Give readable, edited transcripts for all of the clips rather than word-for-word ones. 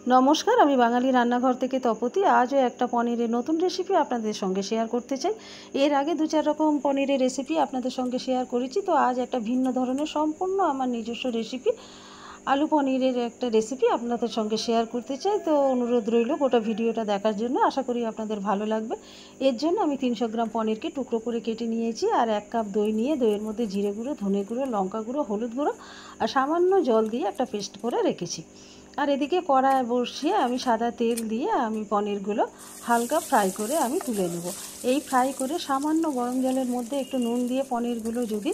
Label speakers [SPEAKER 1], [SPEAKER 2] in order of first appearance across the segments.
[SPEAKER 1] নমস্কার, আমি বাঙালি রান্নাঘর থেকে তপতি। আজও একটা পনিরের নতুন রেসিপি আপনাদের সঙ্গে শেয়ার করতে চাই। এর আগে 2-4 রকম পনিরের রেসিপি আপনাদের সঙ্গে শেয়ার করেছি, তো আজ একটা ভিন্ন ধরনের সম্পূর্ণ আমার নিজস্ব রেসিপি, আলু পনিরের একটা রেসিপি আপনাদের সঙ্গে শেয়ার করতে চাই। তো অনুরোধ রইল গোটা ভিডিওটা দেখার জন্য, আশা করি আপনাদের ভালো লাগবে। এর জন্য আমি 300 গ্রাম পনিরকে টুকরো করে কেটে নিয়েছি, আর 1 কাপ দই নিয়ে দইয়ের মধ্যে জিরে গুঁড়ো, ধনে গুঁড়ো, লঙ্কা গুঁড়ো, হলুদ গুঁড়ো আর সামান্য জল দিয়ে একটা পেস্ট করে রেখেছি। আর এদিকে কড়ায় বসিয়ে আমি সাদা তেল দিয়ে আমি পনিরগুলো হালকা ফ্রাই করে আমি তুলে নেব। এই ফ্রাই করে সামান্য গরম জলের মধ্যে একটু নুন দিয়ে পনিরগুলো যদি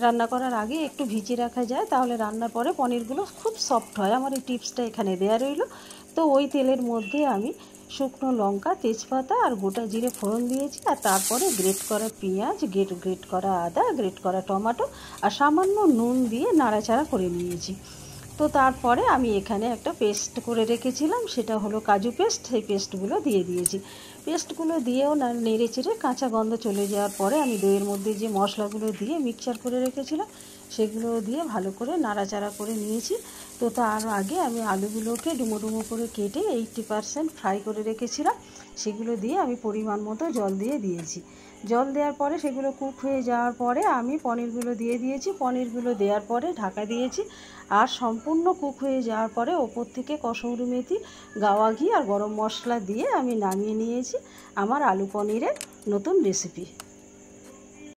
[SPEAKER 1] রান্না করার আগে একটু ভিজিয়ে রাখা যায়, তাহলে রান্নার পরে পনিরগুলো খুব সফট হয়। আমার এই টিপসটা এখানে দেয়া রইল। তো ওই তেলের মধ্যে আমি শুকনো লঙ্কা, তেজপাতা আর গোটা জিরে ফোড়ন দিয়েছি, আর তারপরে গ্রেট করা পেঁয়াজ, গ্রেট করা আদা, গ্রেট করা টমেটো আর সামান্য নুন দিয়ে নাড়াচাড়া করে নিয়েছি। তো তারপরে আমি এখানে একটা পেস্ট করে রেখেছিলাম, সেটা হলো কাজু পেস্ট। সেই পেস্টগুলো দিয়ে দিয়েছি। পেস্টগুলো দিয়েও নেড়ে চেড়ে কাঁচা গন্ধ চলে যাওয়ার পরে আমি দইয়ের মধ্যে যে মশলাগুলো দিয়ে মিক্সচার করে রেখেছিলাম সেগুলো দিয়ে ভালো করে নাড়াচাড়া করে নিয়েছি। তো তার আগে আমি আলুগুলোকে ডুমো ডুমো করে কেটে 80% ফ্রাই করে রেখেছিলাম, সেগুলো দিয়ে আমি পরিমাণ মতো জল দিয়ে দিয়েছি। জল দেওয়ার পরে সেগুলো কুক হয়ে যাওয়ার পরে আমি পনিরগুলো দিয়ে দিয়েছি। পনিরগুলো দেওয়ার পরে ঢাকা দিয়েছি, আর সম্পূর্ণ কুক হয়ে যাওয়ার পরে ওপর থেকে কসুরি মেথি, গাওয়া ঘি আর গরম মশলা দিয়ে আমি নামিয়ে নিয়েছি আমার আলু পনিরের নতুন রেসিপি।